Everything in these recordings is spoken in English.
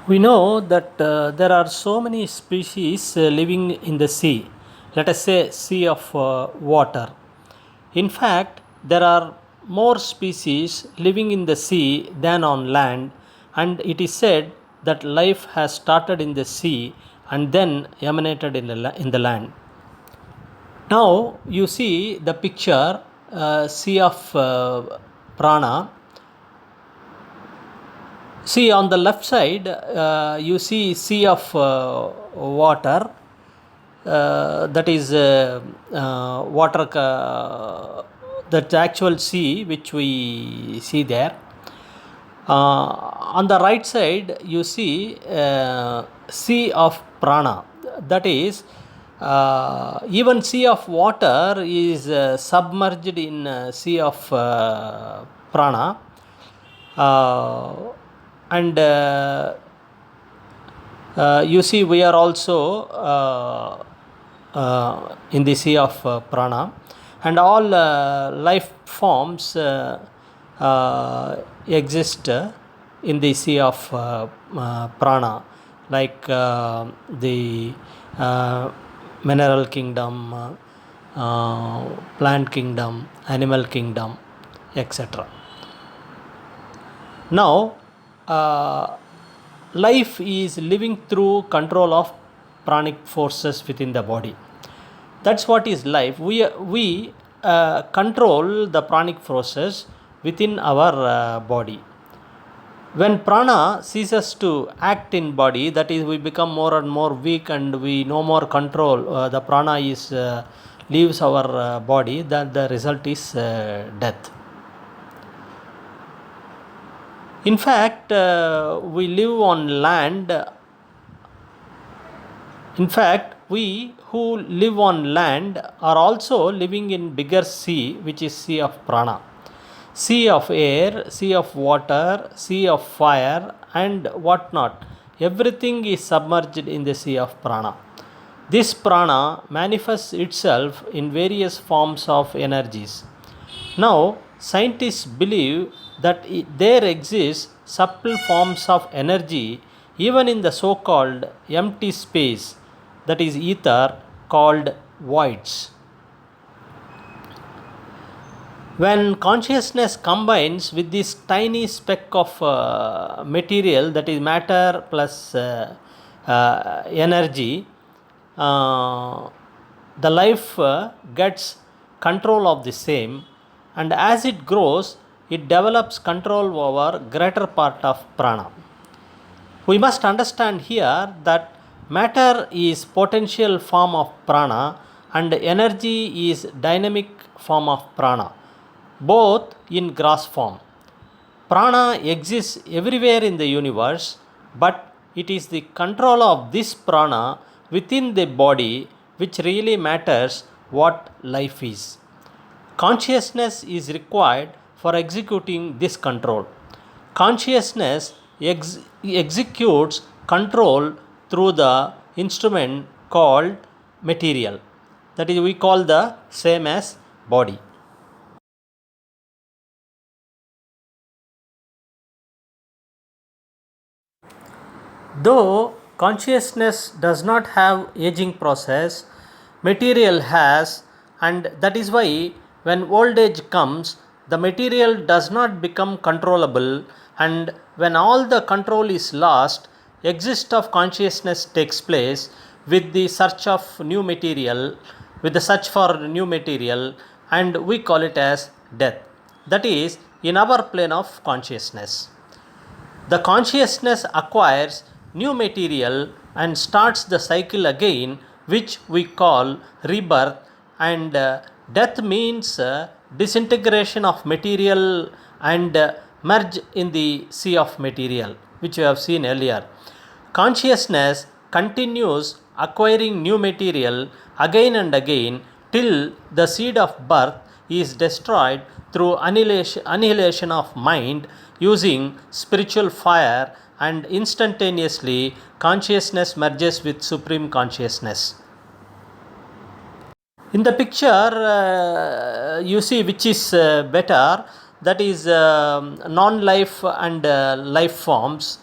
We know that there are so many species living in the sea. Let us say sea of water. In fact, there are more species living in the sea than on land, and it is said that life has started in the sea and then emanated in the land. Now you see the picture, sea of prana. See, on the left side, you see sea of water. That is water. That's actual sea which we see there. On the right side, you see sea of prana. That is, even sea of water is submerged in sea of prana. And you see we are also in the sea of prana, and all life forms exist in the sea of prana, like the mineral kingdom, plant kingdom, animal kingdom, etc. Now, life is living through control of pranic forces within the body. That's what is life. We control the pranic forces within our body. When prana ceases to act in body, that is, we become more and more weak and we no more control. The prana is leaves our body. That the result is death. In fact, we live on land. In fact, we who live on land are also living in bigger sea, which is sea of prana. Sea of air, sea of water, sea of fire, and whatnot. Everything is submerged in the sea of prana. This prana manifests itself in various forms of energies. Now, scientists believe that there exist subtle forms of energy even in the so-called empty space, that is ether, called voids. When consciousness combines with this tiny speck of material, that is matter plus energy, the life gets control of the same, and as it grows, it develops control over greater part of prana. We must understand here that matter is potential form of prana and energy is dynamic form of prana, both in gross form. Prana exists everywhere in the universe, but it is the control of this prana within the body which really matters what life is. Consciousness is required for executing this control. Consciousness executes control through the instrument called material. That is, we call the same as body. Though consciousness does not have aging process, material has, and that is why when old age comes, the material does not become controllable, and when all the control is lost, exist of consciousness takes place with the search of new material, with the search for new material, and we call it as death. That is in our plane of consciousness. The consciousness acquires new material and starts the cycle again, which we call rebirth, and death means disintegration of material and merge in the sea of material, which we have seen earlier. Consciousness continues acquiring new material again and again till the seed of birth is destroyed through annihilation of mind using spiritual fire, and instantaneously consciousness merges with supreme consciousness. In the picture, you see which is better, that is non-life and life forms.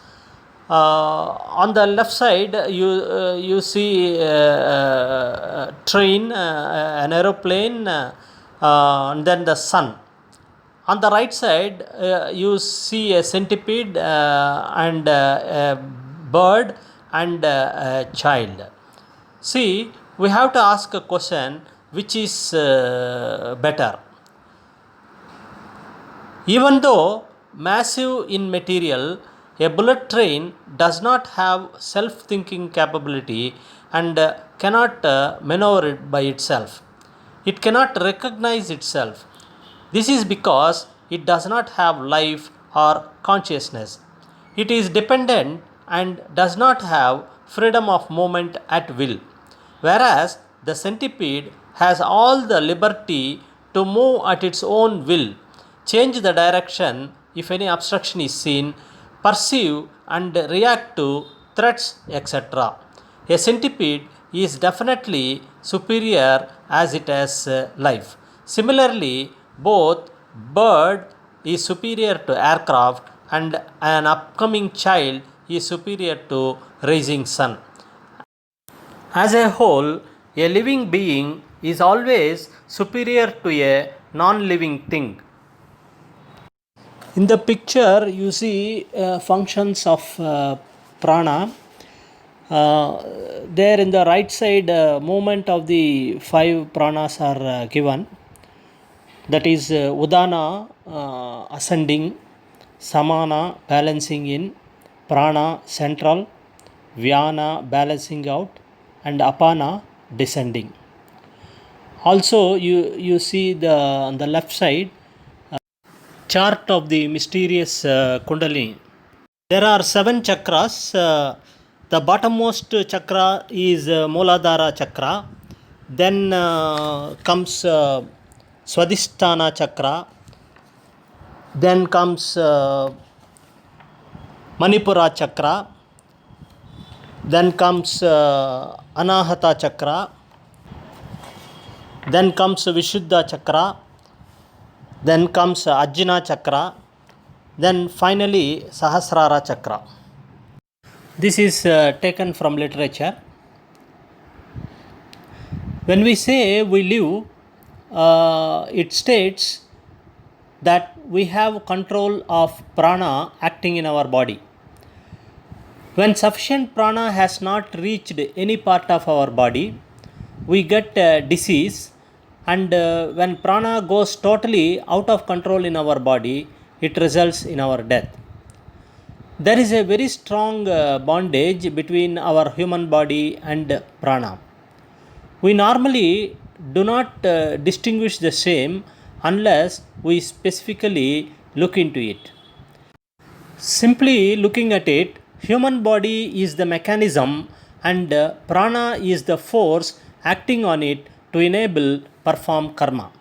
On the left side, you see a train, an aeroplane, and then the sun. On the right side, you see a centipede and a bird and a child. See, we have to ask a question, which is better? Even though massive in material, a bullet train does not have self thinking capability and cannot maneuver it by itself. It cannot recognize itself. This is because it does not have life or consciousness. It is dependent and does not have freedom of movement at will, whereas the centipede has all the liberty to move at its own will, change the direction if any obstruction is seen, perceive and react to threats, etc. A centipede is definitely superior as it has life. Similarly, both bird is superior to aircraft and an upcoming child is superior to rising sun. As a whole, a living being is always superior to a non-living thing. In the picture, you see functions of prana. There in the right side, movement of the 5 pranas are given. That is udana, ascending, samana, balancing in, prana, central, vyana, balancing out, and apana, descending. Also, you see on the left side chart of the mysterious Kundalini. There are 7 chakras. The bottommost chakra is Mooladhara chakra. Then comes Swadhisthana chakra. Then comes Manipura chakra. Then comes Anahata chakra. Then comes Vishuddha chakra. Then comes Ajna chakra. Then finally Sahasrara chakra. This is taken from literature. When we say we live, it states that we have control of prana acting in our body. When sufficient prana has not reached any part of our body, we get disease, and when prana goes totally out of control in our body, it results in our death. There is a very strong bondage between our human body and prana. We normally do not distinguish the same unless we specifically look into it. Simply looking at it, human body is the mechanism and prana is the force acting on it to enable perform karma.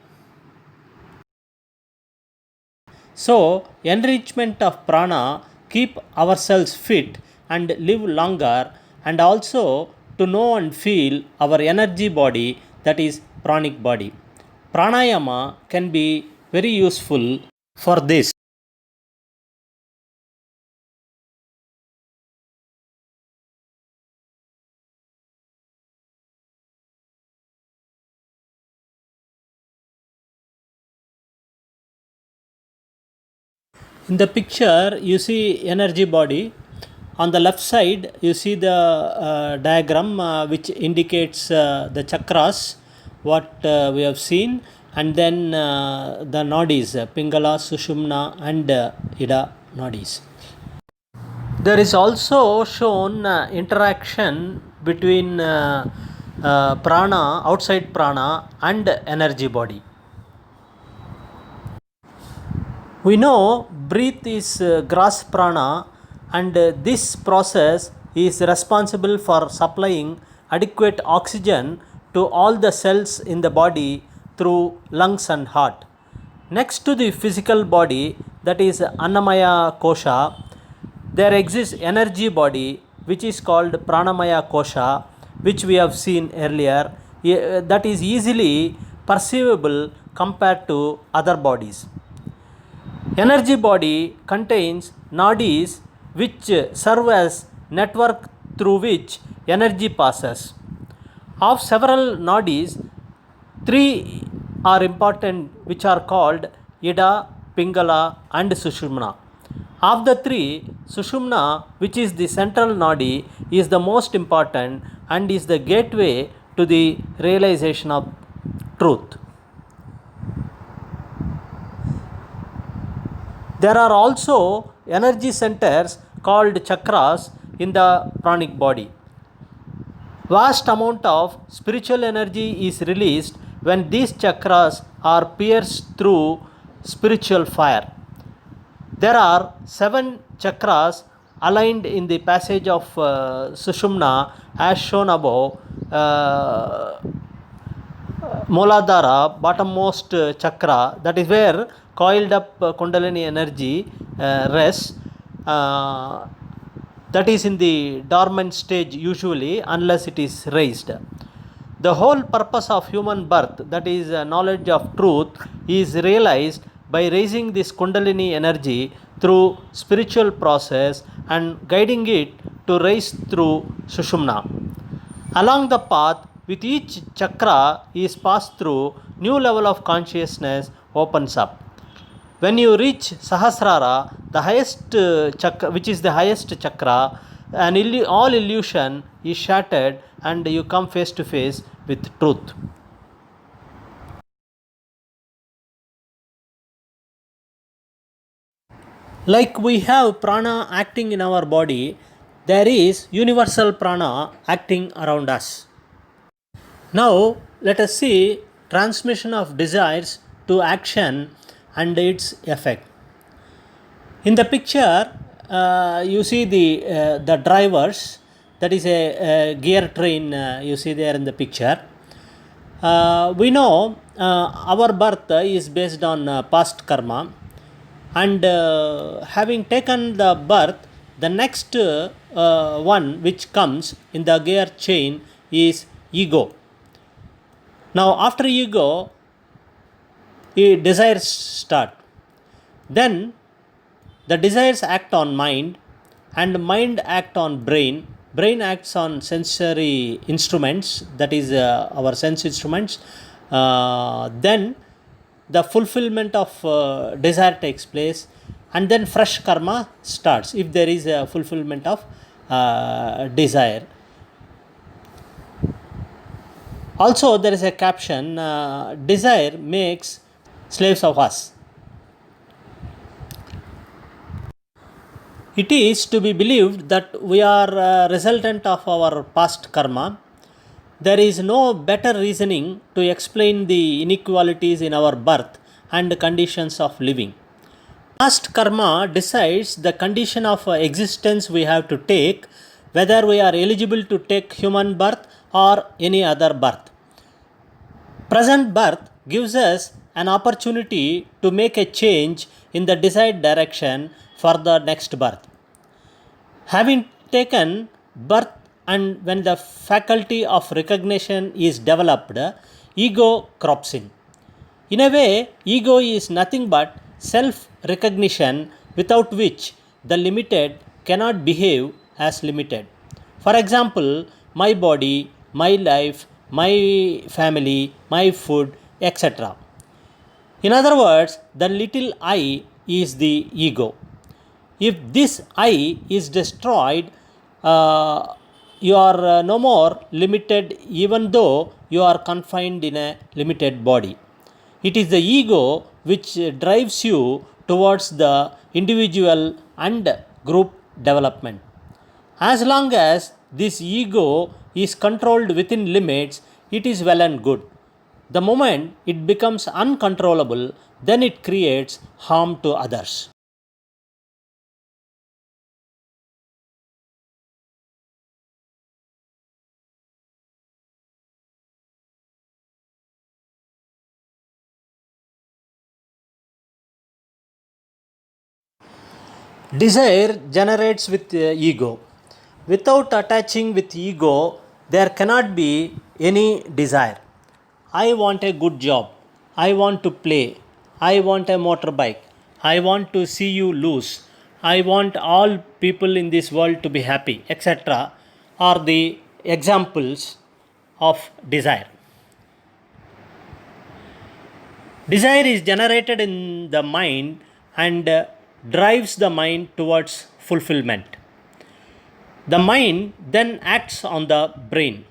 So, enrichment of prana keep ourselves fit and live longer, and also to know and feel our energy body, that is pranic body. Pranayama can be very useful for this. In the picture, you see energy body. On the left side, you see the diagram which indicates the chakras, what we have seen, and then the nadis, Pingala, Sushumna, and Ida nadis. There is also shown interaction between prana, outside prana, and energy body. We know breath is gross prana, and this process is responsible for supplying adequate oxygen to all the cells in the body through lungs and heart. Next to the physical body, that is Annamaya Kosha, there exists energy body which is called Pranamaya Kosha, which we have seen earlier, that is easily perceivable compared to other bodies. Energy body contains nadis which serve as network through which energy passes. Of several nadis, three are important, which are called Ida, Pingala, and Sushumna. Of the three, Sushumna, which is the central nadi, is the most important and is the gateway to the realization of truth. There are also energy centers called chakras in the pranic body. Vast amount of spiritual energy is released when these chakras are pierced through spiritual fire. There are 7 chakras aligned in the passage of Sushumna as shown above. Moladhara, bottommost chakra, that is where coiled up Kundalini energy rests. That is in the dormant stage usually, unless it is raised. The whole purpose of human birth, that is knowledge of truth, is realized by raising this Kundalini energy through spiritual process and guiding it to rise through Sushumna. Along the path, with each chakra is passed through, new level of consciousness opens up. When you reach Sahasrara, the highest chakra, which is the highest chakra, all illusion is shattered and you come face to face with truth. Like we have prana acting in our body, there is universal prana acting around us. Now, let us see transmission of desires to action and its effect. In the picture, you see the drivers. That is a gear train you see there in the picture. We know our birth is based on past karma, and having taken the birth, the next one which comes in the gear chain is ego. Now, after ego, desires start. Then the desires act on mind, and mind act on brain. Brain acts on sensory instruments, that is our sense instruments. Then the fulfillment of desire takes place, and then fresh karma starts if there is a fulfillment of desire. Also, there is a caption, desire makes slaves of us. It is to be believed that we are a resultant of our past karma. There is no better reasoning to explain the inequalities in our birth and conditions of living. Past karma decides the condition of existence we have to take, whether we are eligible to take human birth or any other birth. Present birth gives us an opportunity to make a change in the desired direction for the next birth. Having taken birth, and when the faculty of recognition is developed, ego crops in. In a way, ego is nothing but self-recognition, without which the limited cannot behave as limited. For example, my body, my life, my family, my food, etc. In other words, the little I is the ego. If this I is destroyed, you are no more limited, even though you are confined in a limited body. It is the ego which drives you towards the individual and group development. As long as this ego is controlled within limits, it is well and good. The moment it becomes uncontrollable, then it creates harm to others. Desire generates with ego. Without attaching with ego, there cannot be any desire. I want a good job. I want to play. I want a motorbike. I want to see you lose. I want all people in this world to be happy, etc., are the examples of desire. Desire is generated in the mind and drives the mind towards fulfillment. The mind then acts on the brain.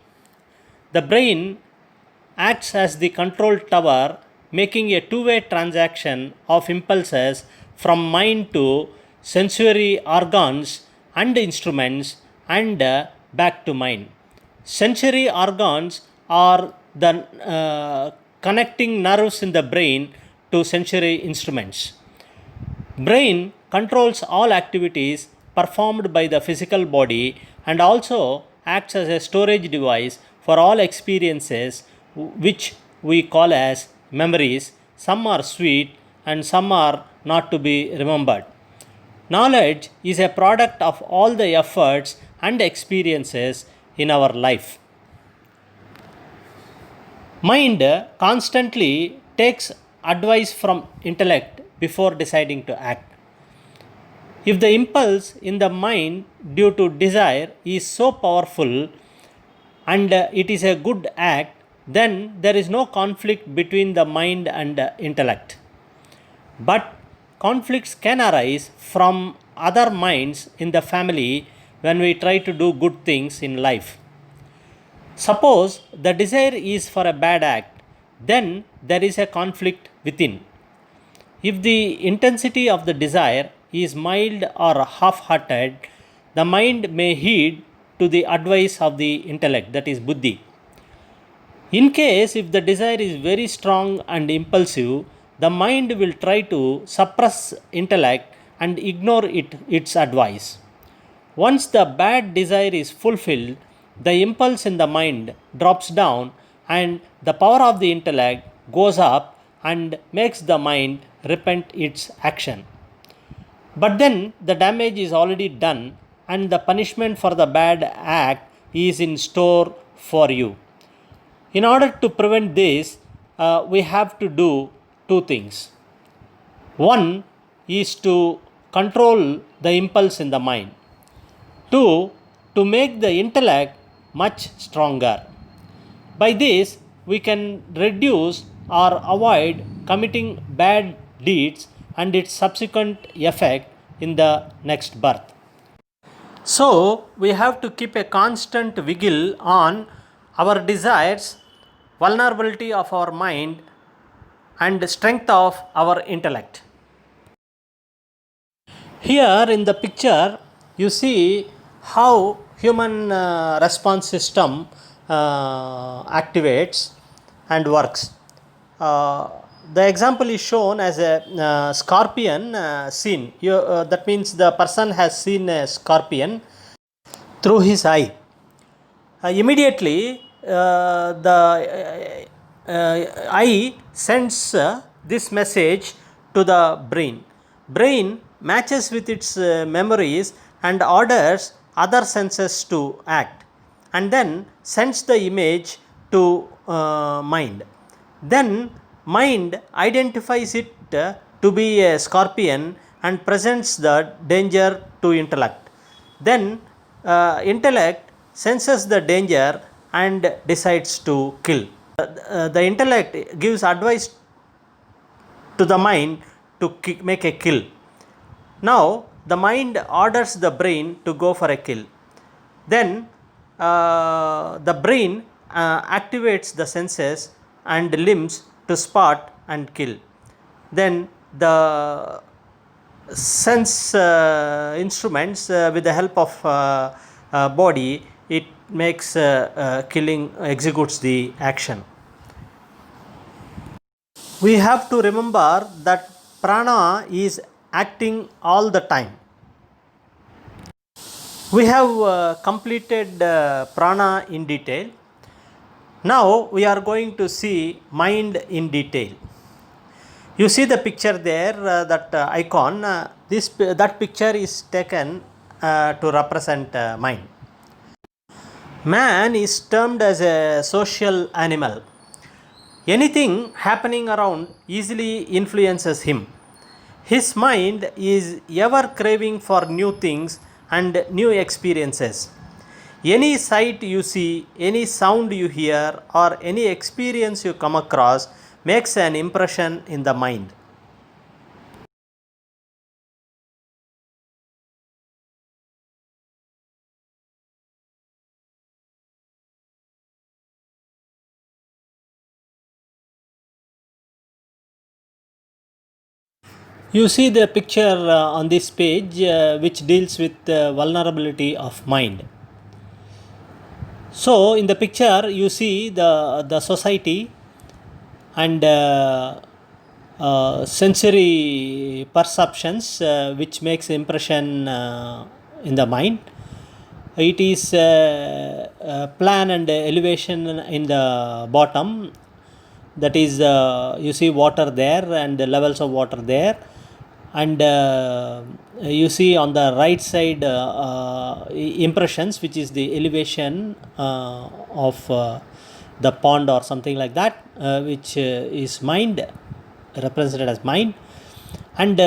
The brain acts as the control tower, making a two-way transaction of impulses from mind to sensory organs and instruments and back to mind. Sensory organs are the connecting nerves in the brain to sensory instruments. Brain controls all activities performed by the physical body and also acts as a storage device for all experiences which we call as memories. Some are sweet and some are not to be remembered. Knowledge is a product of all the efforts and experiences in our life. Mind constantly takes advice from intellect before deciding to act. If the impulse in the mind due to desire is so powerful and it is a good act, then there is no conflict between the mind and intellect. But conflicts can arise from other minds in the family when we try to do good things in life. Suppose the desire is for a bad act, then there is a conflict within. If the intensity of the desire is mild or half-hearted, the mind may heed to the advice of the intellect, that is buddhi. In case if the desire is very strong and impulsive, the mind will try to suppress intellect and ignore its advice. Once the bad desire is fulfilled, the impulse in the mind drops down and the power of the intellect goes up and makes the mind repent its action. But then the damage is already done and the punishment for the bad act is in store for you. In order to prevent this, we have to do two things. One is to control the impulse in the mind. Two, to make the intellect much stronger. By this, we can reduce or avoid committing bad deeds and its subsequent effect in the next birth. So, we have to keep a constant vigil on our desires, vulnerability of our mind, and strength of our intellect. Here in the picture, you see how human response system activates and works. The example is shown as a scorpion seen. That means the person has seen a scorpion through his eye. Immediately, the eye sends this message to the brain. Brain matches with its memories and orders other senses to act, and then sends the image to mind. Then mind identifies it to be a scorpion and presents the danger to intellect. Then intellect senses the danger and decides to kill. The intellect gives advice to the mind to make a kill. Now the mind orders the brain to go for a kill. Then the brain activates the senses and limbs to spot and kill. Then the sense instruments with the help of body, it makes killing, executes the action. We have to remember that prana is acting all the time. We have completed prana in detail. Now we are going to see mind in detail. You see the picture there, that icon. That picture is taken to represent mind. Man is termed as a social animal. Anything happening around easily influences him. His mind is ever craving for new things and new experiences. Any sight you see, any sound you hear, or any experience you come across makes an impression in the mind. You see the picture on this page which deals with vulnerability of mind. So, in the picture, you see the society and sensory perceptions which makes impression in the mind. It is plan and elevation in the bottom. That is, you see water there and the levels of water there, and you see on the right side impressions, which is the elevation of the pond or something like that, which is mind, represented as mind. And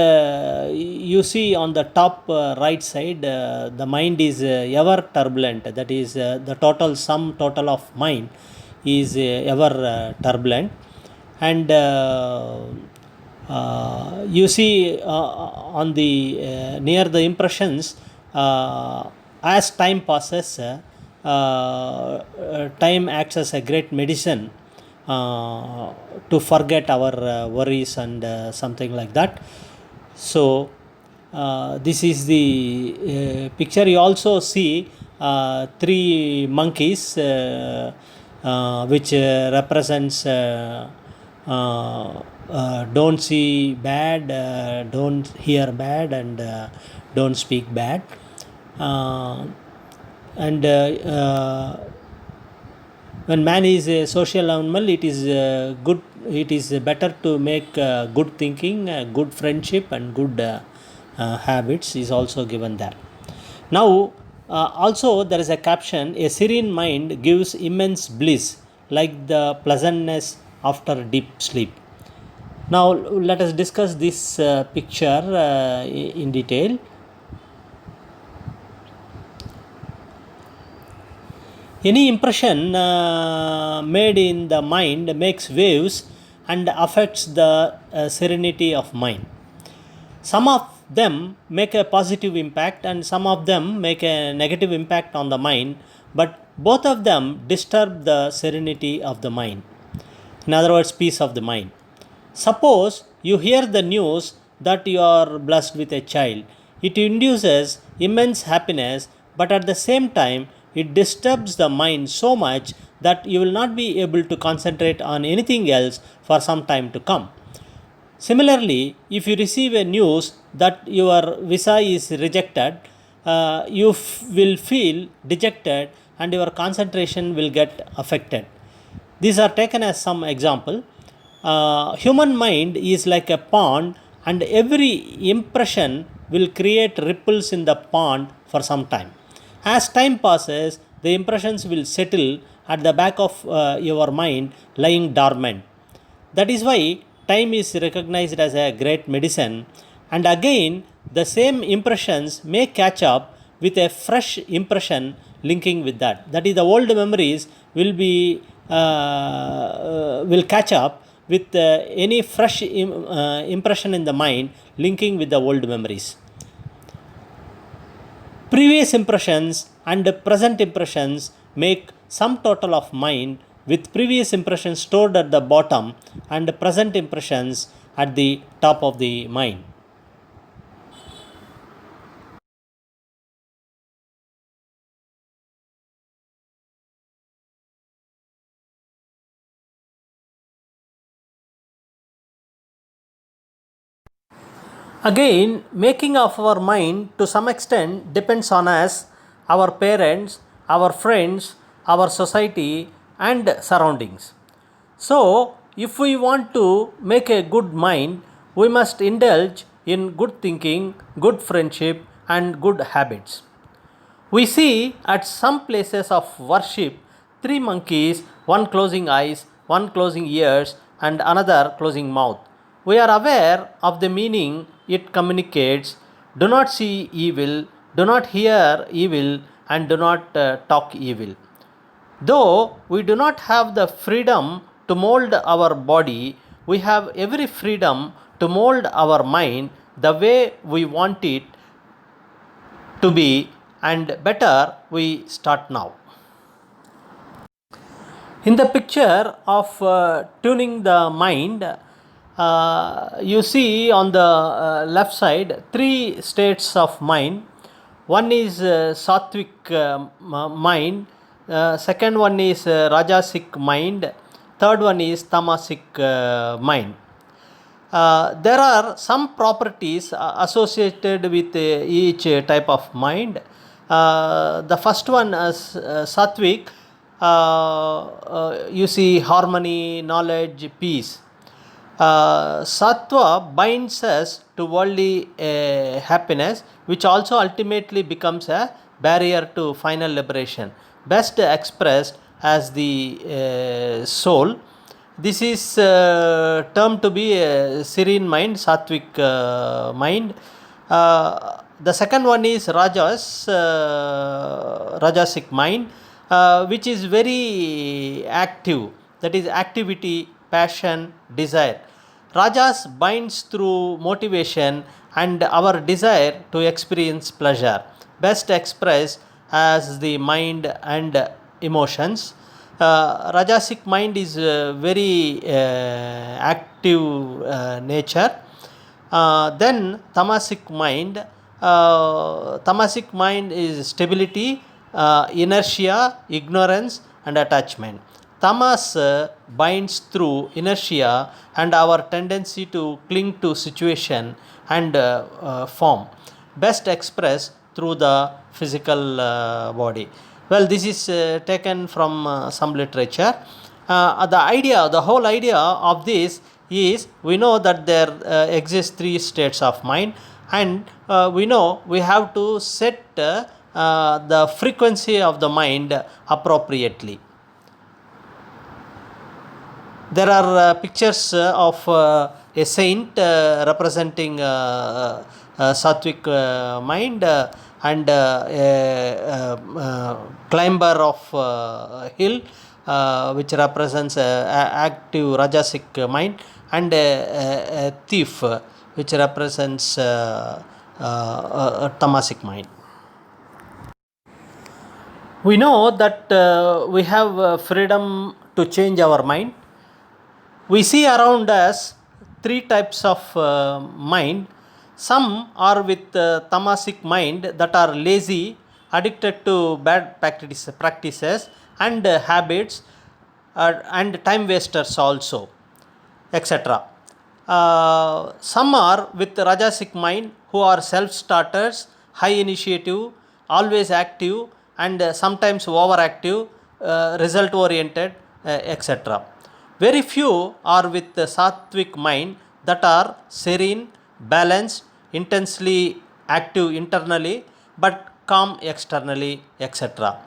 you see on the top right side, the mind is ever turbulent. That is, the total sum total of mind is ever turbulent. And you see on the near the impressions, as time passes, time acts as a great medicine to forget our worries and something like that. So this is the picture. You also see three monkeys which represents don't see bad, don't hear bad, and don't speak bad. And when man is a social animal, it is good. It is better to make good thinking, good friendship, and good habits is also given there. Now, also there is a caption: a serene mind gives immense bliss, like the pleasantness after deep sleep. Now, let us discuss this picture in detail. Any impression made in the mind makes waves and affects the serenity of mind. Some of them make a positive impact and some of them make a negative impact on the mind, but both of them disturb the serenity of the mind. In other words, peace of the mind. Suppose you hear the news that you are blessed with a child. It induces immense happiness, but at the same time, it disturbs the mind so much that you will not be able to concentrate on anything else for some time to come. Similarly, if you receive a news that your visa is rejected, you will feel dejected and your concentration will get affected. These are taken as some example. Human mind is like a pond, and every impression will create ripples in the pond for some time. As time passes, the impressions will settle at the back of your mind, lying dormant. That is why time is recognized as a great medicine, and again, the same impressions may catch up with a fresh impression linking with that. That is, the old memories will catch up with any fresh impression in the mind linking with the old memories. Previous impressions and present impressions make sum total of mind, with previous impressions stored at the bottom and present impressions at the top of the mind. Again, making of our mind to some extent depends on us, our parents, our friends, our society, and surroundings. So, if we want to make a good mind, we must indulge in good thinking, good friendship, and good habits. We see at some places of worship three monkeys, one closing eyes, one closing ears, and another closing mouth. We are aware of the meaning it communicates, do not see evil, do not hear evil, and do not talk evil. Though we do not have the freedom to mold our body, we have every freedom to mold our mind the way we want it to be, and better we start now. In the picture of tuning the mind, you see on the left side three states of mind. One is sattvic mind, second one is rajasic mind, third one is tamasic mind. There are some properties associated with each type of mind. The first one is sattvic. You see harmony, knowledge, peace. Sattva binds us to worldly happiness, which also ultimately becomes a barrier to final liberation, best expressed as the soul. This is termed to be a serene mind, sattvic mind. The second one is rajasic mind, which is very active, that is activity, passion, desire. Rajas binds through motivation and our desire to experience pleasure, best expressed as the mind and emotions. Rajasic mind is very active nature. Then tamasic mind. Tamasic mind is stability, inertia, ignorance, and attachment. Tamas binds through inertia and our tendency to cling to situation and form, best expressed through the physical body. Well, this is taken from some literature. The whole idea of this is, we know that there exist three states of mind, and we know we have to set the frequency of the mind appropriately. There are pictures of a saint representing sattvic mind, and a climber of hill, which represents active rajasic mind, and a thief, which represents tamasic mind. We know that we have freedom to change our mind. We see around us three types of mind. Some are with tamasic mind, that are lazy, addicted to bad practices and habits, and time wasters also, etc. Some are with rajasic mind, who are self-starters, high initiative, always active, and sometimes overactive, result-oriented, etc. Very few are with the sattvic mind, that are serene, balanced, intensely active internally, but calm externally, etc.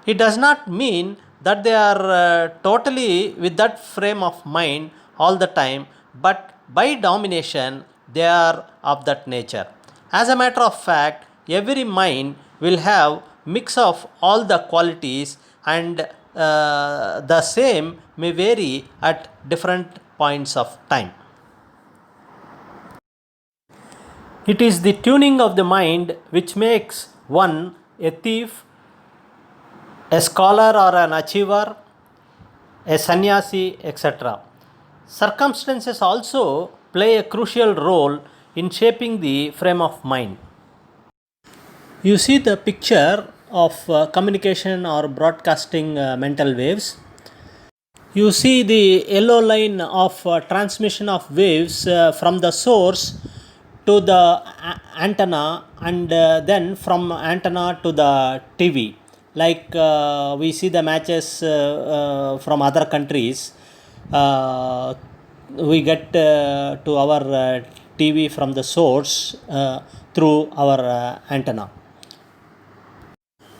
It does not mean that they are totally with that frame of mind all the time, but by domination they are of that nature. As a matter of fact, every mind will have mix of all the qualities, and the same may vary at different points of time. It is the tuning of the mind which makes one a thief, a scholar or an achiever, a sannyasi, etc. Circumstances also play a crucial role in shaping the frame of mind. You see the picture of communication or broadcasting mental waves. You see the yellow line of transmission of waves from the source to the antenna, and then from antenna to the TV. Like we see the matches from other countries, we get to our TV from the source through our antenna.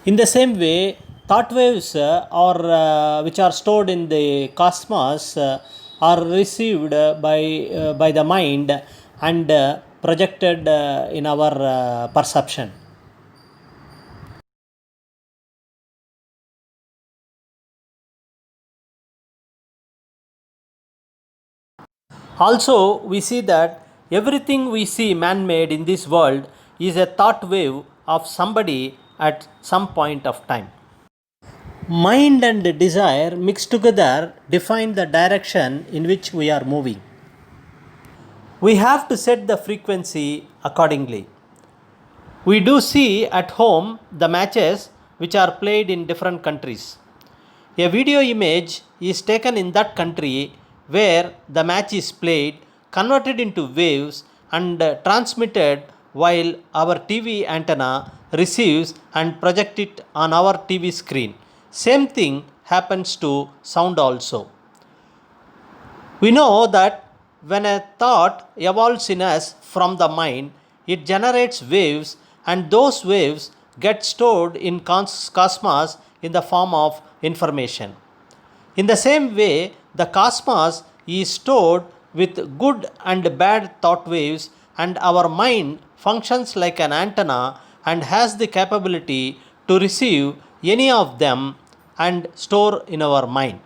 In the same way, thought waves which are stored in the cosmos are received by the mind and projected in our perception. Also, we see that everything we see man made in this world is a thought wave of somebody at some point of time. Mind and desire mixed together define the direction in which we are moving. We have to set the frequency accordingly. We do see at home the matches which are played in different countries. A video image is taken in that country where the match is played, converted into waves, and transmitted while our TV antenna receives and projects it on our TV screen. Same thing happens to sound also. We know that when a thought evolves in us from the mind, it generates waves, and those waves get stored in cosmos in the form of information. In the same way, the cosmos is stored with good and bad thought waves, and our mind functions like an antenna and has the capability to receive any of them and store in our mind.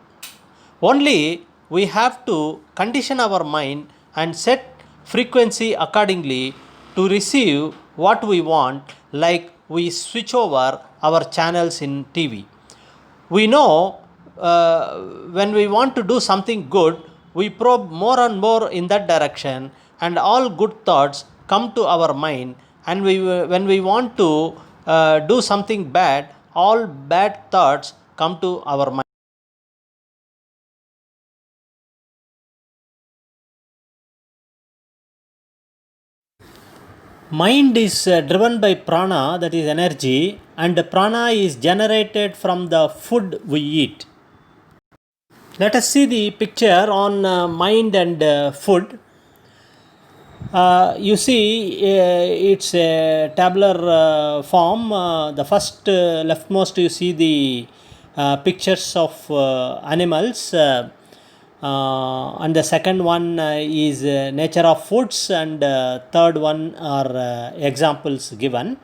Only we have to condition our mind and set frequency accordingly to receive what we want, like we switch over our channels in TV. We know when we want to do something good, we probe more and more in that direction, and all good thoughts come to our mind. And when we want to do something bad, all bad thoughts come to our mind. Mind is driven by prana, that is energy, and prana is generated from the food we eat. Let us see the picture on mind and food. You see, it's a tabular form. The first leftmost, you see the pictures of animals, and the second one is nature of foods, and third one are examples given.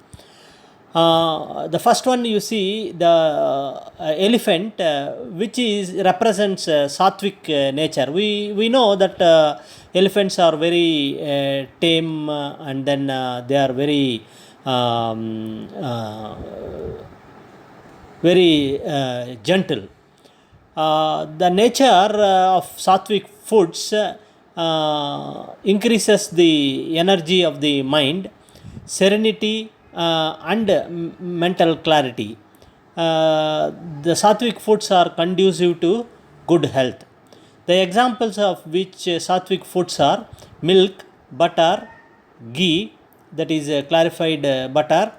The first one, you see the elephant, which is represents sattvic nature. We know that elephants are very tame, and then they are very gentle. The nature of sattvic foods increases the energy of the mind, serenity, and mental clarity. The sattvic foods are conducive to good health. The examples of which sattvic foods are milk, butter, ghee, that is clarified butter,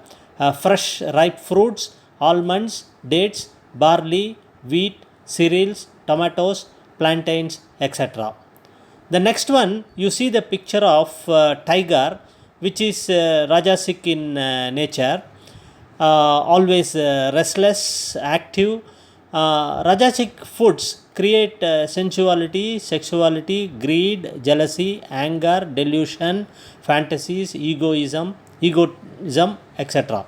fresh ripe fruits, almonds, dates, barley, wheat, cereals, tomatoes, plantains, etc. The next one, you see the picture of tiger, which is rajasic in nature, always restless, active. Rajasic foods create sensuality, sexuality, greed, jealousy, anger, delusion, fantasies, egoism, etc.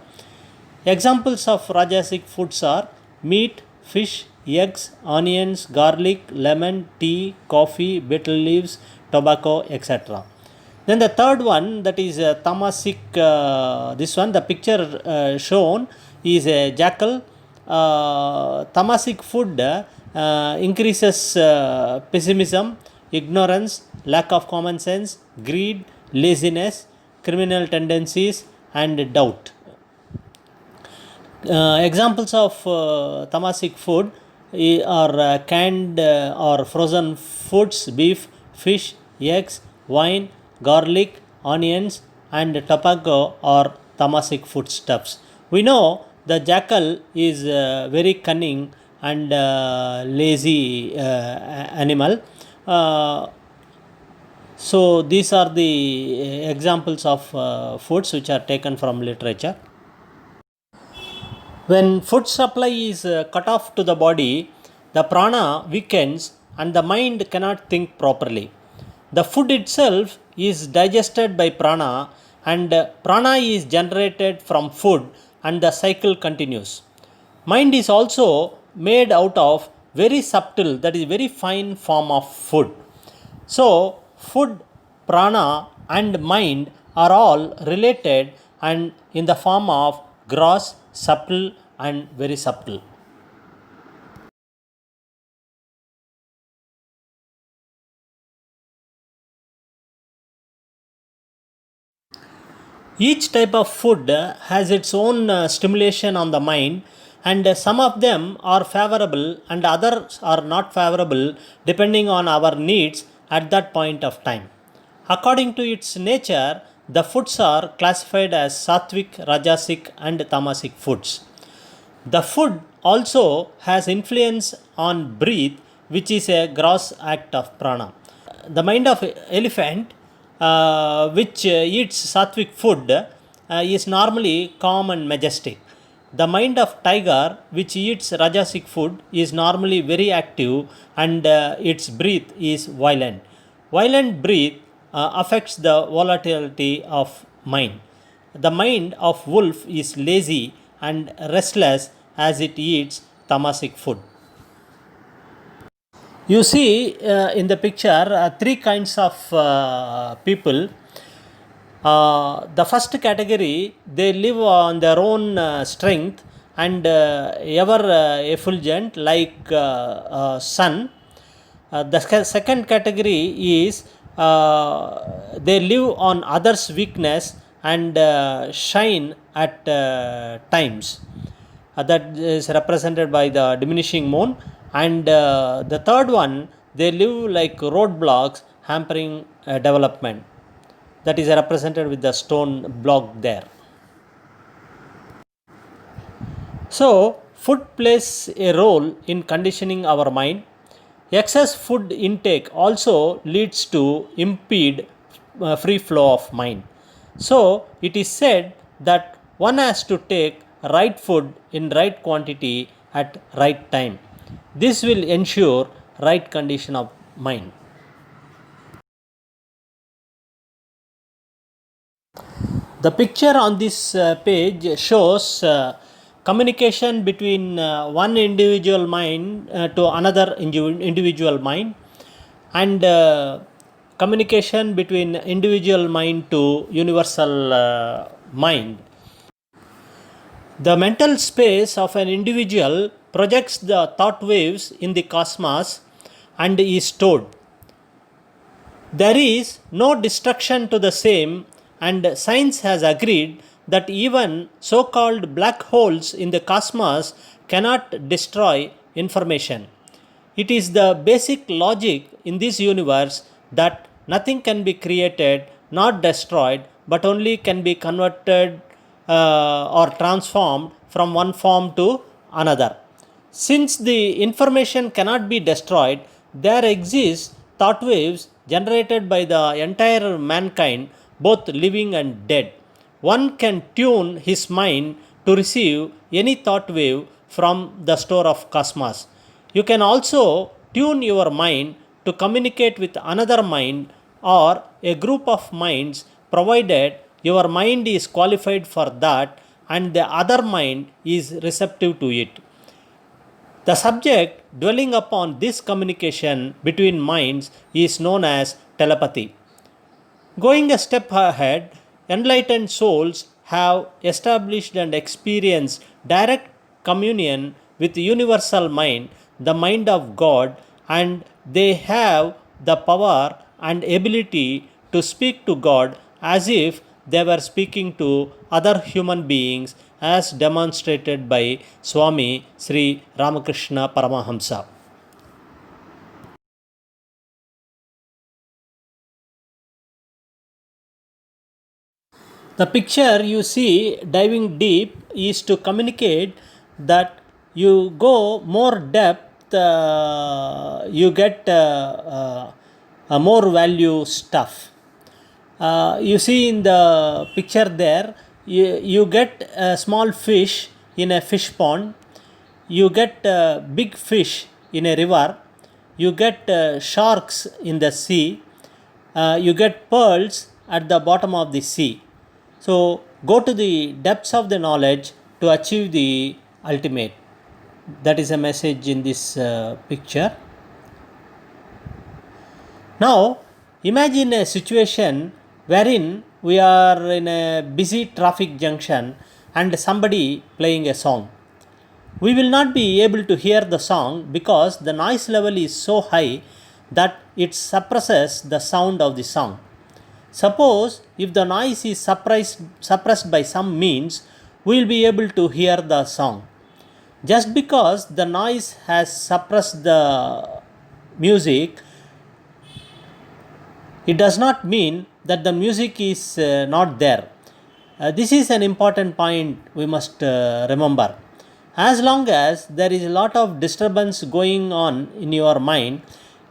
Examples of rajasic foods are meat, fish, eggs, onions, garlic, lemon, tea, coffee, betel leaves, tobacco, etc. Then the third one, that is tamasic, this one, the picture shown is a jackal. Tamasic food increases pessimism, ignorance, lack of common sense, greed, laziness, criminal tendencies, and doubt. Examples of tamasic food are canned or frozen foods, beef, fish, eggs, wine, garlic, onions, and tobacco are tamasic foodstuffs. We know the jackal is very cunning and lazy animal. So these are the examples of foods which are taken from literature. When food supply is cut off to the body, the prana weakens and the mind cannot think properly. The food itself is digested by prana, and prana is generated from food, and the cycle continues. Mind is also made out of very subtle, that is very fine form of food. So, food, prana, and mind are all related and in the form of gross, subtle, and very subtle. Each type of food has its own stimulation on the mind, and some of them are favorable and others are not favorable depending on our needs at that point of time. According to its nature, the foods are classified as sattvic, rajasic, and tamasic foods. The food also has influence on breath, which is a gross act of prana. The mind of elephant, which eats sattvic food, is normally calm and majestic. The mind of tiger, which eats rajasic food, is normally very active and its breath is violent. Violent breath affects the volatility of mind. The mind of wolf is lazy and restless as it eats tamasic food. You see in the picture three kinds of people. The first category, they live on their own strength and ever effulgent like sun. The second category is they live on others' weakness and shine at times. That is represented by the diminishing moon. And the third one, they live like roadblocks hampering development. That is represented with the stone block there. So, food plays a role in conditioning our mind. Excess food intake also leads to impede free flow of mind. So, it is said that one has to take right food in right quantity at right time. This will ensure right condition of mind. The picture on this page shows communication between one individual mind to another individual mind, and communication between individual mind to universal mind. The mental space of an individual projects the thought waves in the cosmos and is stored. There is no destruction to the same, and science has agreed that even so called black holes in the cosmos cannot destroy information. It is the basic logic in this universe that nothing can be created, not destroyed, but only can be converted or transformed from one form to another. Since the information cannot be destroyed, there exists thought waves generated by the entire mankind, both living and dead. One can tune his mind to receive any thought wave from the store of cosmos. You can also tune your mind to communicate with another mind or a group of minds, provided your mind is qualified for that and the other mind is receptive to it. The subject dwelling upon this communication between minds is known as telepathy. Going a step ahead, enlightened souls have established and experienced direct communion with the universal mind, the mind of God, and they have the power and ability to speak to God as if they were speaking to other human beings, as demonstrated by Swami Sri Ramakrishna Paramahamsa. The picture you see diving deep is to communicate that you go more depth, you get more value stuff. You see in the picture there, you get a small fish in a fish pond, you get a big fish in a river, you get sharks in the sea, you get pearls at the bottom of the sea. So go to the depths of the knowledge to achieve the ultimate. That is a message in this picture. Now imagine a situation wherein we are in a busy traffic junction and somebody playing a song. We will not be able to hear the song because the noise level is so high that it suppresses the sound of the song. Suppose if the noise is suppressed by some means, we will be able to hear the song. Just because the noise has suppressed the music, it does not mean that the music is not there. This is an important point we must remember. As long as there is a lot of disturbance going on in your mind,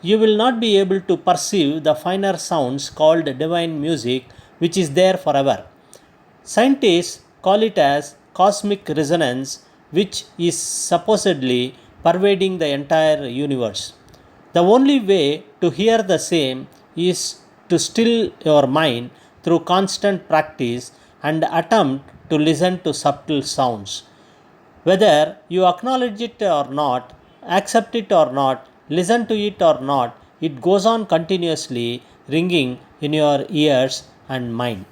you will not be able to perceive the finer sounds called divine music, which is there forever. Scientists call it as cosmic resonance, which is supposedly pervading the entire universe. The only way to hear the same is to still your mind through constant practice and attempt to listen to subtle sounds. Whether you acknowledge it or not, accept it or not, listen to it or not, it goes on continuously ringing in your ears and mind.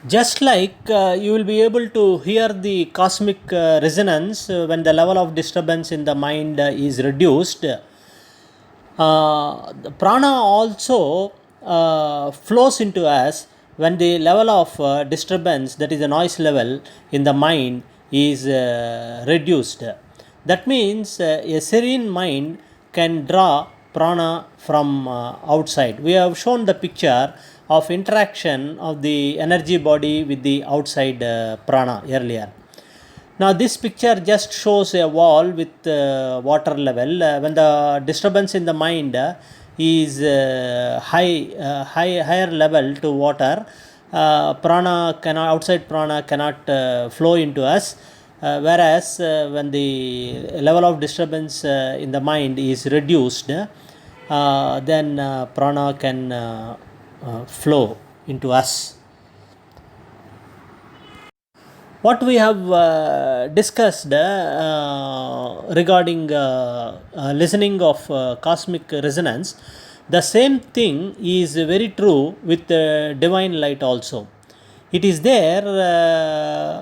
Just like you will be able to hear the cosmic resonance when the level of disturbance in the mind is reduced, the prana also flows into us when the level of disturbance, that is the noise level in the mind, is reduced. That means a serene mind can draw prana from outside. We have shown the picture of interaction of the energy body with the outside prana earlier. Now this picture just shows a wall with water level. When the disturbance in the mind is higher level to water, outside prana cannot flow into us. Whereas when the level of disturbance in the mind is reduced, then prana can flow into us. What we have discussed regarding listening of cosmic resonance, the same thing is very true with divine light also. It is there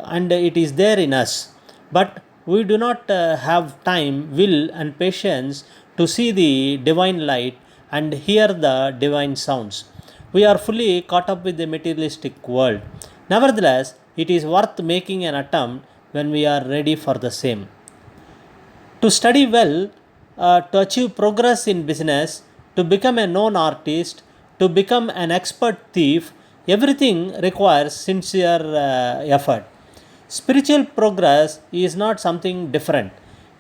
and it is there in us, but we do not have time, will, and patience to see the divine light and hear the divine sounds. We are fully caught up with the materialistic world. Nevertheless, it is worth making an attempt when we are ready for the same. To study well, to achieve progress in business, to become a known artist, to become an expert thief, everything requires sincere effort. Spiritual progress is not something different.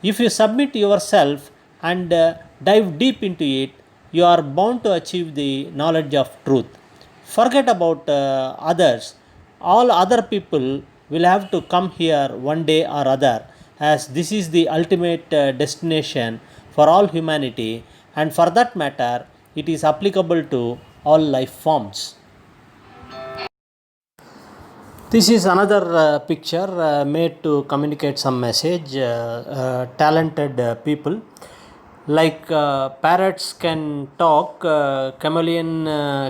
If you submit yourself and dive deep into it, you are bound to achieve the knowledge of truth. Forget about others. All other people will have to come here one day or other, as this is the ultimate destination for all humanity, and for that matter, it is applicable to all life forms. This is another picture made to communicate some message. Talented people like parrots can talk, chameleon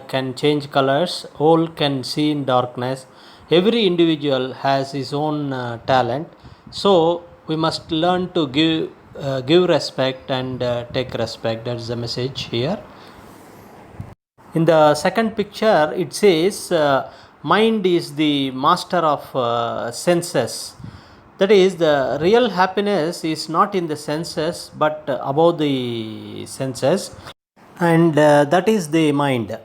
can change colors, owl can see in darkness. Every individual has his own talent, so we must learn to give respect and take respect. That is the message here. In the second picture, it says mind is the master of senses. That is, the real happiness is not in the senses but above the senses, and that is the mind.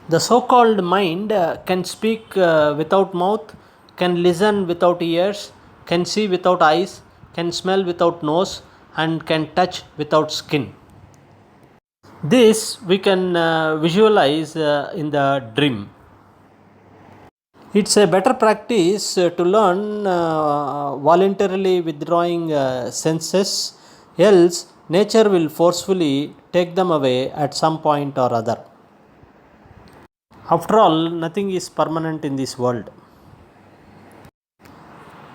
The so called mind can speak without mouth, can listen without ears, can see without eyes, can smell without nose, and can touch without skin. This we can visualize in the dream. It's a better practice to learn voluntarily withdrawing senses, else, nature will forcefully take them away at some point or other. After all, nothing is permanent in this world.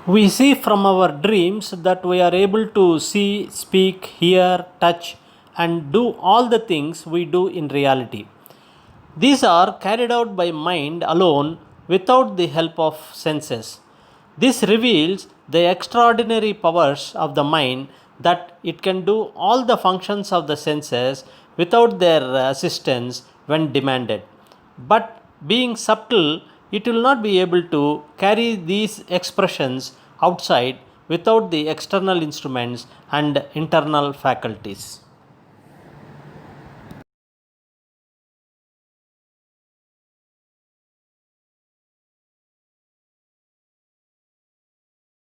We see from our dreams that we are able to see, speak, hear, touch, and do all the things we do in reality. These are carried out by mind alone without the help of senses. This reveals the extraordinary powers of the mind, that it can do all the functions of the senses without their assistance when demanded. But being subtle, it will not be able to carry these expressions outside without the external instruments and internal faculties.